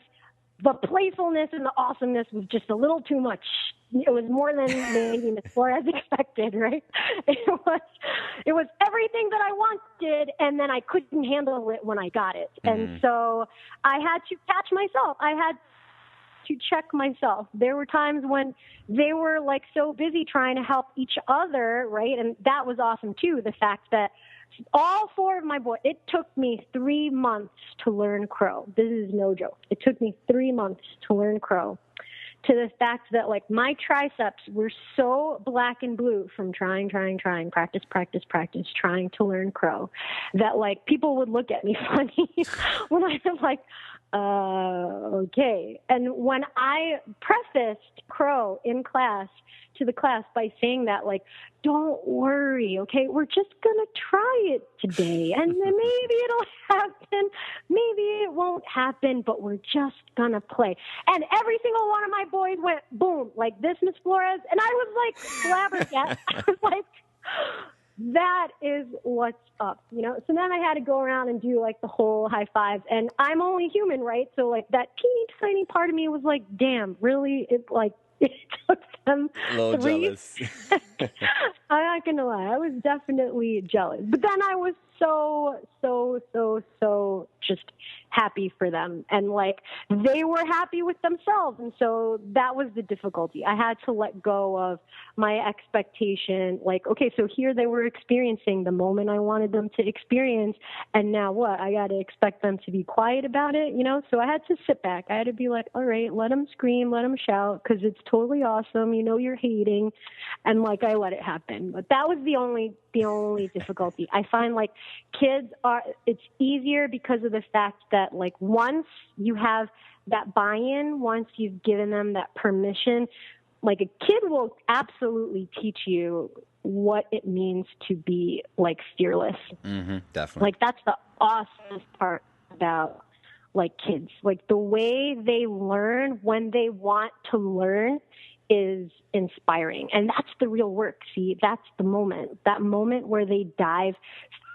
the playfulness and the awesomeness was just a little too much. It was more than maybe Miss Flores expected, right? It was everything that I wanted, and then I couldn't handle it when I got it. And so I had to catch myself. I had to check myself. There were times when they were like so busy trying to help each other, right? And that was awesome too. The fact that All four of my boys, it took me 3 months to learn crow. This is no joke. It took me 3 months to learn crow, to the fact that, like, my triceps were so black and blue from trying, practice, trying to learn crow, that, like, people would look at me funny when I was like, okay. And when I prefaced crow in class to the class by saying that, like, don't worry, okay, we're just going to try it today, and then maybe it'll happen, maybe it won't happen, but we're just going to play. And every single one of my boys went, boom, like this, Miss Flores, and I was like flabbergasted. I was like, that is what's up, you know? So then I had to go around and do, like, the whole high fives, and I'm only human, right? So, like, that teeny tiny part of me was like, damn, really? It took them a little 3. jealous. I'm not going to lie. I was definitely jealous. But then I was so just happy for them. And, like, they were happy with themselves. And so that was the difficulty. I had to let go of my expectation. Like, okay, so here they were experiencing the moment I wanted them to experience. And now what? I got to expect them to be quiet about it, you know? So I had to sit back. I had to be like, all right, let them scream, let them shout, because it's totally awesome. You know, you're hating. And, like, I let it happen. But that was the only difficulty. I find, like, it's easier because of the fact that, like, once you have that buy-in, once you've given them that permission, like, a kid will absolutely teach you what it means to be, like, fearless. Mm-hmm, definitely. Like, that's the awesome part about, like, kids. Like, the way they learn when they want to learn is inspiring. And that's the real work. See, that's the moment, that moment where they dive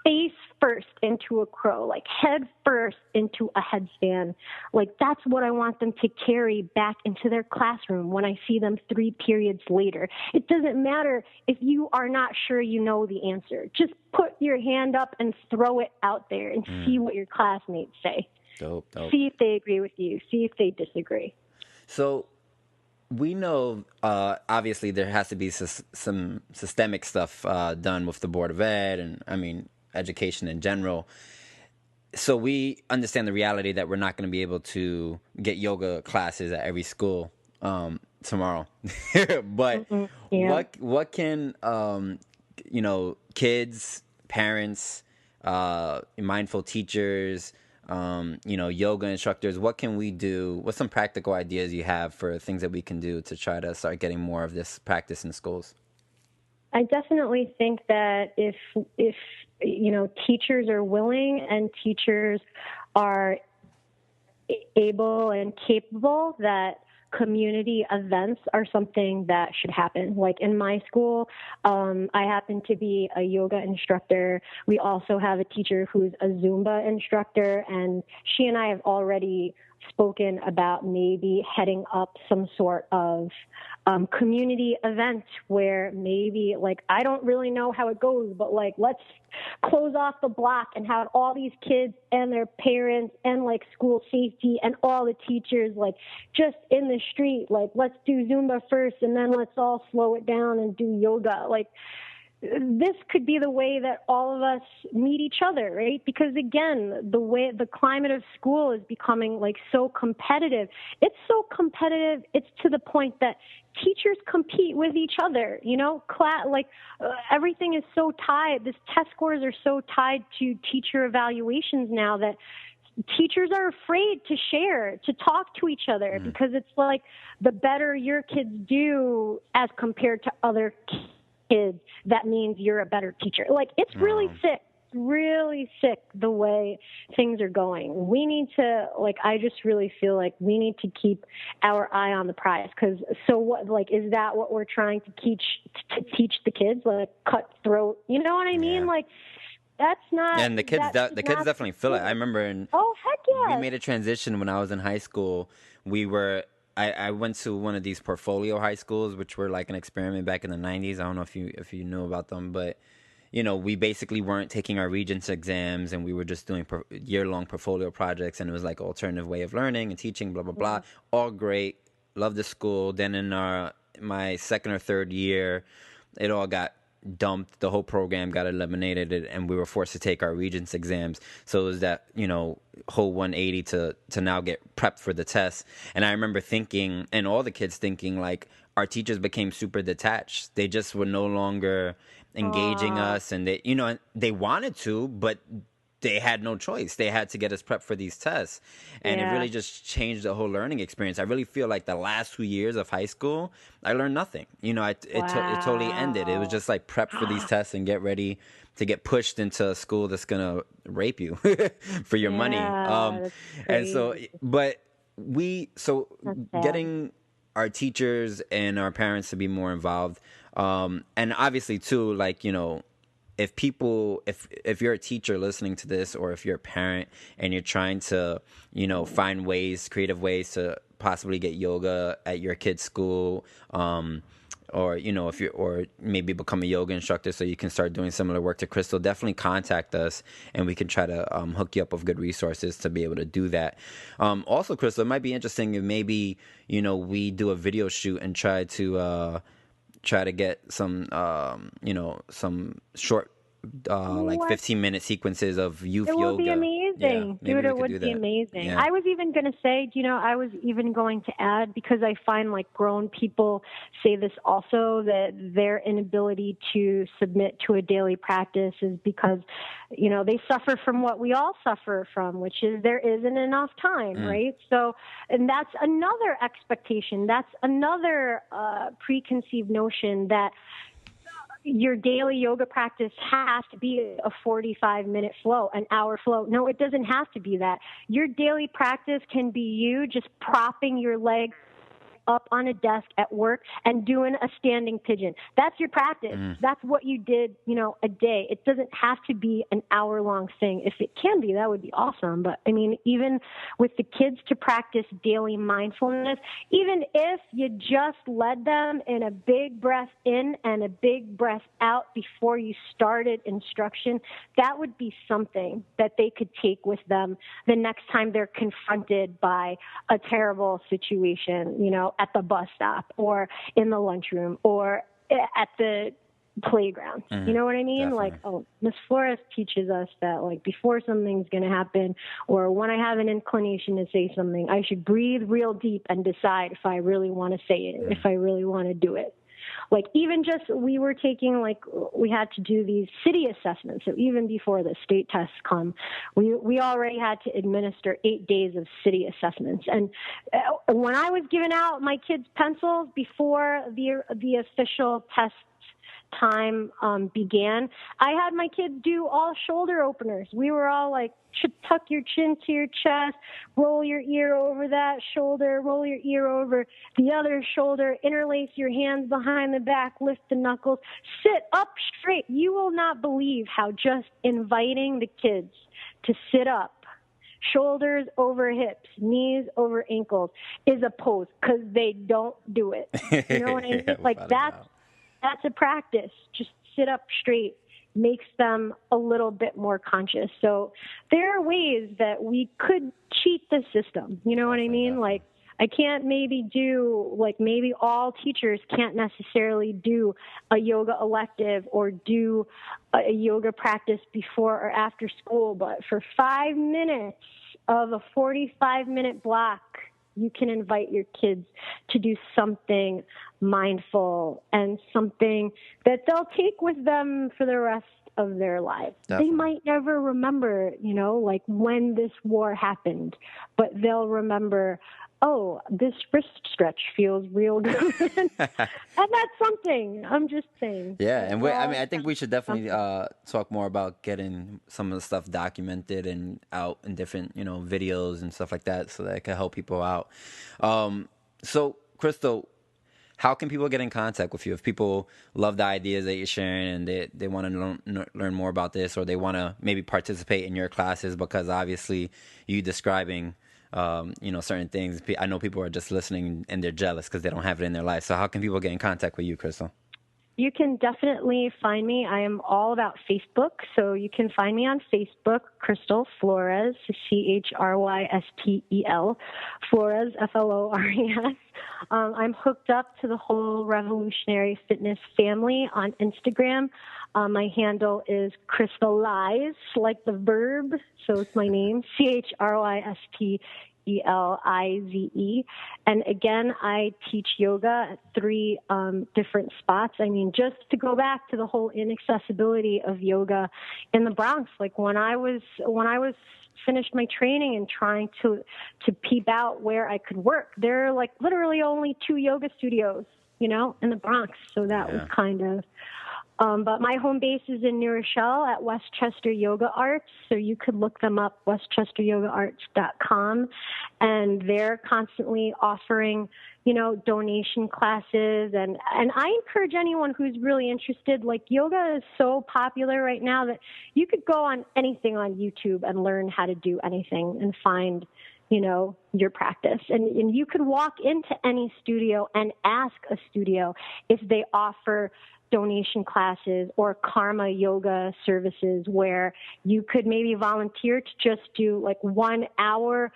face first into a crow, like head first into a headstand. Like, that's what I want them to carry back into their classroom when I see them 3 periods later. It doesn't matter if you are not sure you know the answer. Just put your hand up and throw it out there and see what your classmates say. Dope. See if they agree with you. See if they disagree. So we know, obviously, there has to be some systemic stuff done with the Board of Ed and, I mean, education in general. So we understand the reality that we're not going to be able to get yoga classes at every school tomorrow. But what can, kids, parents, mindful teachers, yoga instructors, what can we do? What's some practical ideas you have for things that we can do to try to start getting more of this practice in schools? I definitely think that if teachers are willing and teachers are able and capable, that community events are something that should happen. Like in my school, I happen to be a yoga instructor. We also have a teacher who's a Zumba instructor, and she and I have already spoken about maybe heading up some sort of community event where maybe, like, I don't really know how it goes, but, like, let's close off the block and have all these kids and their parents and, like, school safety and all the teachers, like, just in the street. Like, let's do Zumba first and then let's all slow it down and do yoga. Like, this could be the way that all of us meet each other, right? Because again, the climate of school is becoming, like, so competitive. It's so competitive. It's to the point that teachers compete with each other, everything is so tied. This test scores are so tied to teacher evaluations now that teachers are afraid to share, to talk to each other, because it's like the better your kids do as compared to other kids, that means you're a better teacher. Like, it's really sick the way things are going. We need to, I just really feel like we need to keep our eye on the prize. Because so what? Like, is that what we're trying to teach the kids? Like, cutthroat? You know what I mean? Yeah. Like, that's not. And the kids definitely feel it. I remember, heck yeah. We made a transition when I was in high school. I went to one of these portfolio high schools, which were like an experiment back in the 90s. I don't know if you knew about them, but we basically weren't taking our Regents exams, and we were just doing year-long portfolio projects, and it was like an alternative way of learning and teaching, blah, blah, blah. All great. Loved the school. Then in my second or third year, it all got dumped. The whole program got eliminated, and we were forced to take our Regents exams. So it was that, whole 180 to now get prepped for the test. And I remember thinking, and all the kids thinking, like, our teachers became super detached. They just were no longer engaging us, and they wanted to, but they had no choice. They had to get us prepped for these tests. And it really just changed the whole learning experience. I really feel like the last 2 years of high school, I learned nothing. It totally ended. It was just like prep for these tests and get ready to get pushed into a school that's going to rape you for your money. And so, but getting our teachers and our parents to be more involved. And obviously too, like, if you're a teacher listening to this, or if you're a parent and you're trying to, find creative ways to possibly get yoga at your kid's school, or or maybe become a yoga instructor so you can start doing similar work to Chrystel, definitely contact us and we can try to hook you up with good resources to be able to do that. Also, Chrystel, it might be interesting if maybe we do a video shoot and try to get some some short like 15-minute sequences of youth yoga. It would be amazing. Dude, it would be amazing. Yeah. I was even going to say, I was even going to add, because I find like grown people say this also, that their inability to submit to a daily practice is because, they suffer from what we all suffer from, which is there isn't enough time, right? So, and that's another expectation. That's another preconceived notion that your daily yoga practice has to be a 45-minute flow, an hour flow. No, it doesn't have to be that. Your daily practice can be you just propping your legs up on a desk at work and doing a standing pigeon. That's your practice. That's what you did, a day. It doesn't have to be an hour-long thing. If it can be, that would be awesome. But, I mean, even with the kids to practice daily mindfulness, even if you just led them in a big breath in and a big breath out before you started instruction, that would be something that they could take with them the next time they're confronted by a terrible situation, at the bus stop or in the lunchroom or at the playground. You know what I mean? Definitely. Like, oh, Miss Flores teaches us that, like, before something's going to happen or when I have an inclination to say something, I should breathe real deep and decide if I really want to say it, if I really want to do it. Like, even just, we were taking, like, we had to do these city assessments. So even before the state tests come, we already had to administer 8 days of city assessments. And when I was giving out my kids' pencils before the official test time began, I had my kids do all shoulder openers. We were all like, tuck your chin to your chest, roll your ear over that shoulder, roll your ear over the other shoulder, interlace your hands behind the back, lift the knuckles, sit up straight. You will not believe how just inviting the kids to sit up, shoulders over hips, knees over ankles, is a pose, because they don't do it. You know what I mean? Like, that's a practice. Just sit up straight makes them a little bit more conscious. So there are ways that we could cheat the system. You know what I mean? Like, I can't maybe all teachers can't necessarily do a yoga elective or do a yoga practice before or after school, but for 5 minutes of a 45-minute block, you can invite your kids to do something mindful and something that they'll take with them for the rest of their lives. Definitely. They might never remember, like when this war happened, but they'll remember, oh, this wrist stretch feels real good. And that's something. I'm just saying. Yeah, and I think we should definitely talk more about getting some of the stuff documented and out in different, videos and stuff like that, so that it can help people out. So, Chrystel, how can people get in contact with you if people love the ideas that you're sharing and they want to learn more about this, or they want to maybe participate in your classes, because obviously you describing certain things, I know people are just listening and they're jealous because they don't have it in their life. So how can people get in contact with you, Chrystel? You can definitely find me. I am all about Facebook, so you can find me on Facebook, Chrystel Flores, Chrystel, Flores, Flores. I'm hooked up to the whole Revolutionary Fitness family on Instagram. My handle is Chrystelize, like the verb, so it's my name, Chrystelize. And again, I teach yoga at 3 different spots. I mean, just to go back to the whole inaccessibility of yoga in the Bronx, like when I was finished my training and trying to peep out where I could work, there are like literally only 2 yoga studios, in the Bronx. So that was kind of but my home base is in New Rochelle at Westchester Yoga Arts, so you could look them up, westchesteryogaarts.com, and they're constantly offering, donation classes, and I encourage anyone who's really interested, like yoga is so popular right now that you could go on anything on YouTube and learn how to do anything and find your practice. And you could walk into any studio and ask a studio if they offer donation classes or karma yoga services where you could maybe volunteer to just do like 1 hour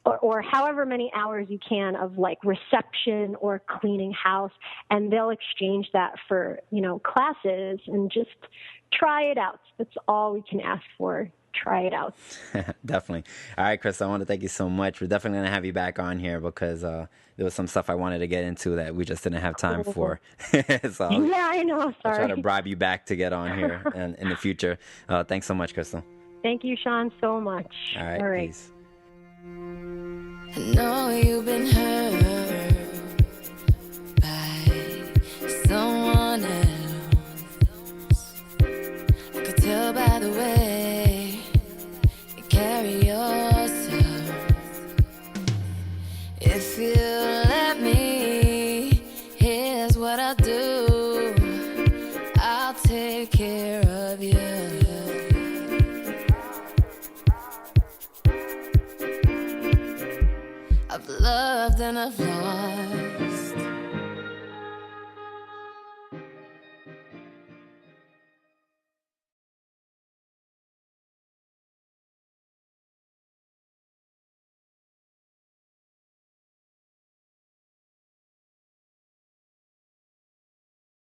or however many hours you can of like reception or cleaning house, and they'll exchange that for, classes and just try it out. That's all we can ask for. Try it out. Definitely. All right, Chris, I want to thank you so much. We're definitely going to have you back on here because there was some stuff I wanted to get into that we just didn't have time for. So yeah, I know. Sorry. I'll try to bribe you back to get on here in the future. Thanks so much, Chrystel. Thank you, Sean, so much. All right. Peace. I know you've been hurt by someone else. I could tell by the way you carry yourself. If you let me, here's what I'll do. I'll take care of you. I've loved and I've lost.